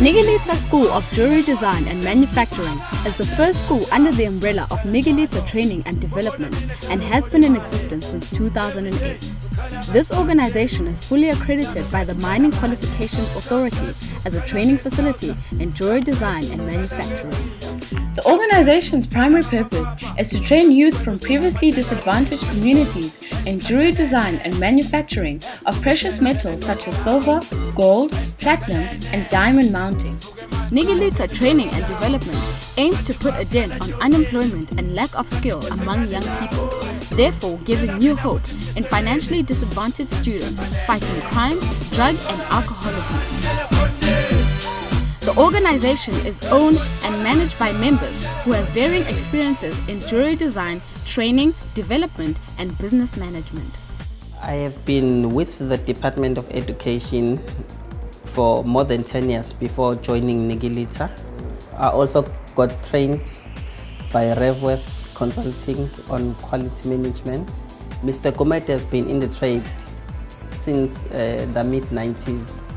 Nigilita School of Jewelry Design and Manufacturing is the first school under the umbrella of Nigilita Training and Development and has been in existence since 2008. This organization is fully accredited by the Mining Qualifications Authority as a training facility in jewelry design and manufacturing. The organization's primary purpose is to train youth from previously disadvantaged communities in jewelry design and manufacturing of precious metals such as silver, gold, platinum, and diamond mounting. Nigilita Training and Development aims to put a dent on unemployment and lack of skill among young people, therefore giving new hope in financially disadvantaged students fighting crime, drug and alcohol abuse. The organization is owned and managed by members who have varying experiences in jewelry design, training, development, and business management. I have been with the Department of Education for more than 10 years before joining Nigilita. I also got trained by RevWeb Consulting on quality management. Mr. Gomete has been in the trade since the mid-90s.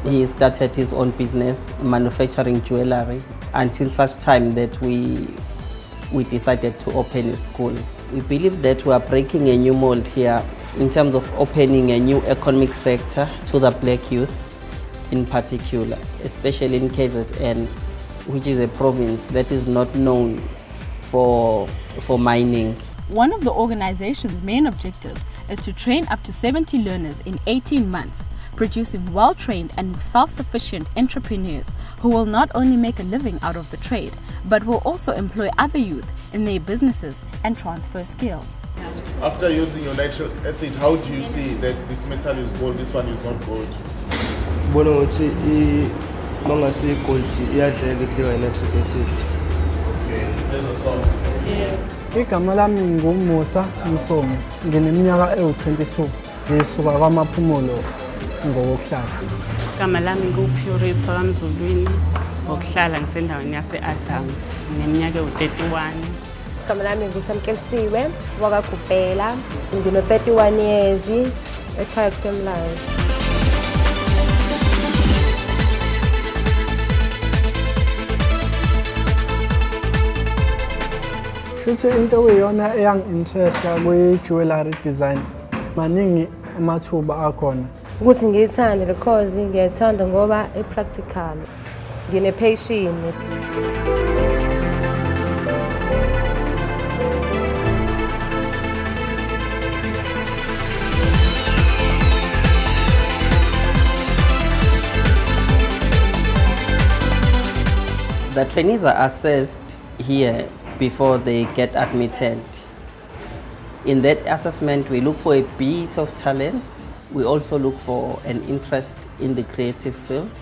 He started his own business, manufacturing jewelry, until such time that we decided to open a school. We believe that we are breaking a new mold here in terms of opening a new economic sector to the black youth in particular, especially in KZN, which is a province that is not known for mining. One of the organization's main objectives is to train up to 70 learners in 18 months, producing well-trained and self-sufficient entrepreneurs who will not only make a living out of the trade, but will also employ other youth in their businesses and transfer skills. After using your nitric acid, how do you see that this metal is gold, this one is not gold? Gold nitric acid. Okay, says a song. Igama lami nguMusa Msomi, ngineminyaka ewu-22, ngisuka kwaMaphumulo ngokuhlala. Igama lami nguPurity kaMzulwini, ngokuhlala ngisendaweni yase-Adams, ngineminyaka ewu-31. Igama lami nguSamkelisiwe wakwaGubhela, ngino-31 years, ekhaya kuseMlazi. Shuthi into eyiyona eyang-interesta kwi-jewelry design, maningi amathuba akhona. Ukuthi ngiyithande le course, ngiyayithanda ngoba i-practical, ngine-passion. The trainees are assessed here before they get admitted. In that assessment, we look for a bit of talent. We also look for an interest in the creative field.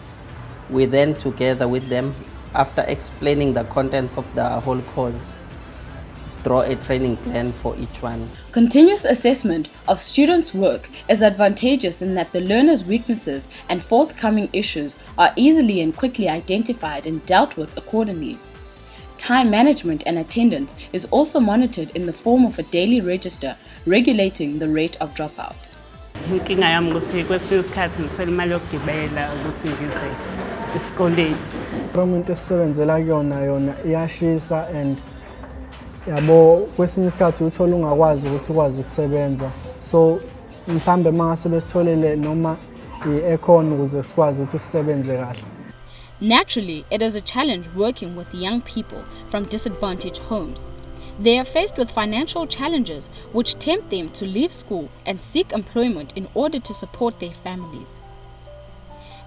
We then, together with them, after explaining the contents of the whole course, draw a training plan for each one. Continuous assessment of students' work is advantageous in that the learners' weaknesses and forthcoming issues are easily and quickly identified and dealt with accordingly. Time management and attendance is also monitored in the form of a daily register regulating the rate of dropouts. Inkinga yami ukuthi kwesinye isikhathi ngiswele imali yokugibela ukuthi ngize esikoleni. Umuntu esisebenzela yona iyashisa and yabo kwesinye isikhathi uthola ungakwazi ukuthi ukwazi ukusebenza. So mhlambe mangase besitholele noma i-aircon ukuze sikwazi ukuthi sisebenze kahle. Naturally, it is a challenge working with young people from disadvantaged homes. They are faced with financial challenges which tempt them to leave school and seek employment in order to support their families.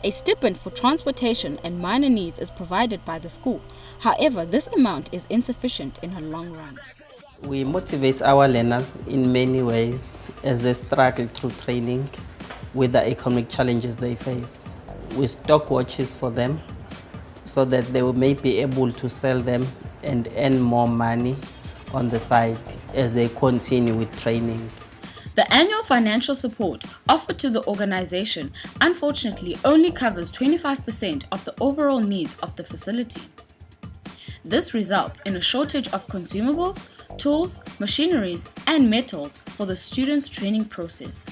A stipend for transportation and minor needs is provided by the school. However, this amount is insufficient in the long run. We motivate our learners in many ways as they struggle through training with the economic challenges they face. We stock watches for them so that they may be able to sell them and earn more money on the side as they continue with training. The annual financial support offered to the organization unfortunately only covers 25% of the overall needs of the facility. This results in a shortage of consumables, tools, machineries, and metals for the students' training process.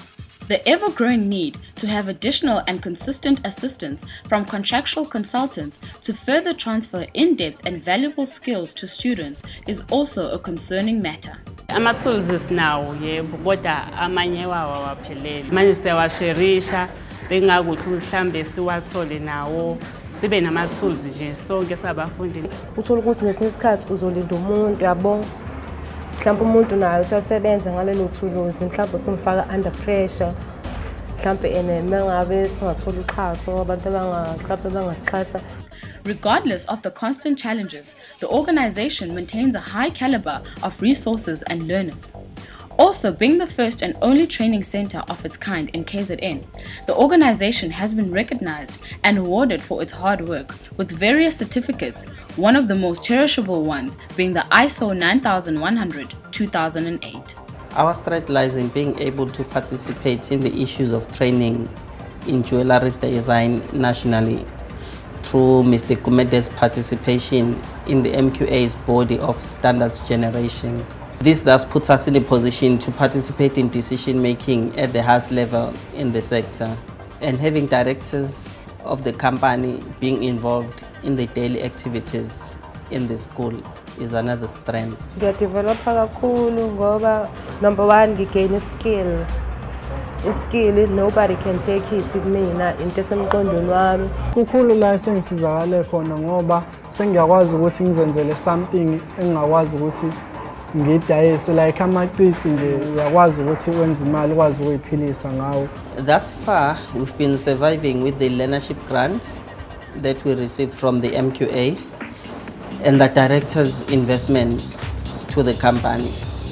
The ever-growing need to have additional and consistent assistance from contractual consultants to further transfer in-depth and valuable skills to students is also a concerning matter. Ama-tools isinawo yebo kodwa amanye wawo awaphelele. Manje siyawasherisha bengakuhle mhlambe siwathole nawo sibe nama-tools nje sonke sabafundi. Uthola ukuthi ngesinye isikhathi uzolinda umuntu yabo. Mhlawumbe umuntu naye usasebenza ngalelo thuluzi mhlawumbe somfaka under pressure. Mhlawumbe mengabe singathola uxhaso abantu abangasixhasa. Regardless of the constant challenges, the organization maintains a high caliber of resources and learners. Also, being the first and only training center of its kind in KZN, the organization has been recognized and awarded for its hard work with various certificates, one of the most cherishable ones being the ISO 9100-2008. Our strength lies in being able to participate in the issues of training in jewelry design nationally through Mr. Kumede's participation in the MQA's body of standards generation. This thus puts us in a position to participate in decision making at the highest level in the sector, and having directors of the company being involved in the daily activities in the school is another strength. Ngiyadevelopa kakhulu ngoba number one ngigain skill. Skill nobody can take it with me na into esemqondweni wami. Kukhulu la sengisizakale khona ngoba sengiyakwazi ukuthi ngizenzele something engakwazi ukuthi ngidayise like amacici nje uyakwazi ukuthi wenze imali ukwazi ukuyiphilisa ngawo. Thus far we've been surviving with the learnership grant that we received from the MQA and the director's investment to the company.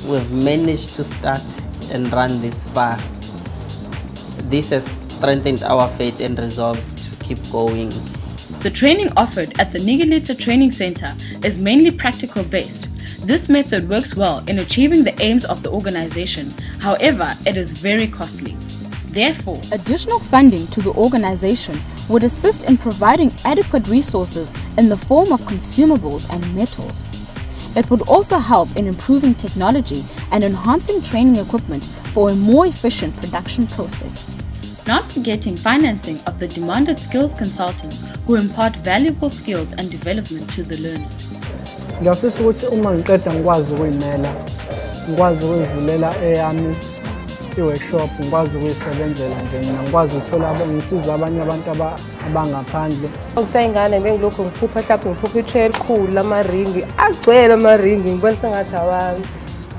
We've managed to start and run this far. This has strengthened our faith and resolve to keep going. The training offered at the Nigilita Training Center is mainly practical based. This method works well in achieving the aims of the organization. However, it is very costly. Therefore, additional funding to the organization would assist in providing adequate resources in the form of consumables and metals. It would also help in improving technology and enhancing training equipment for a more efficient production process. Not forgetting financing of the demanded skills consultants who impart valuable skills and development to the learners. Ngiyafisa ukuthi uma ngiqeda ngikwazi ukuyimela, ngikwazi ukuzivulela eyami i-workshop, ngikwazi ukuyisebenzela nje mina, ngikwazi ukuthola ngisiza abanye abantu abangaphandle. Ngisayingane bengilokho ngiphupha mhlawumbe ngiphupha i-tray elikhulu lamaringi, agcwele amaringi ngibona sengathi awami.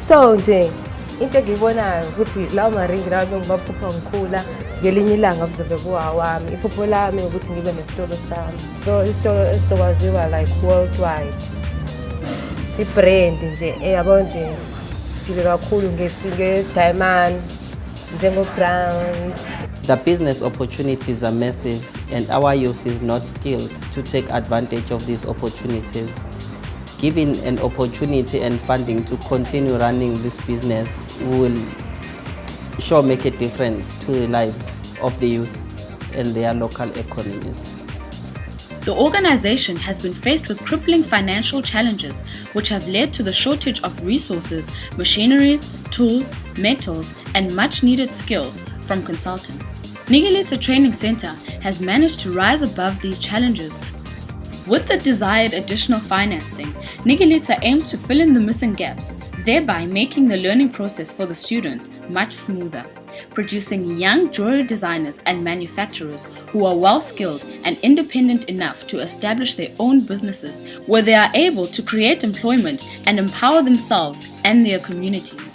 So nje into engiyibonayo ukuthi lawo maringi lawo bengibaphupha ngikhula ngelinye ilanga kuzobe kuwawami. Iphupho lami ukuthi ngibe nesitolo sami. So isitolo esizokwaziwa like worldwide. I-brand nje eyabo nje ngile kakhulu nge-diamond njengo-browns. The business opportunities are massive and our youth is not skilled to take advantage of these opportunities. Given an opportunity and funding to continue running this business will sure make a difference to the lives of the youth and their local economies. The organization has been faced with crippling financial challenges which have led to the shortage of resources, machineries, tools, metals, and much needed skills from consultants. Nigilita Training Center has managed to rise above these challenges. With the desired additional financing, Nigilita aims to fill in the missing gaps, thereby making the learning process for the students much smoother, producing young jewelry designers and manufacturers who are well-skilled and independent enough to establish their own businesses where they are able to create employment and empower themselves and their communities.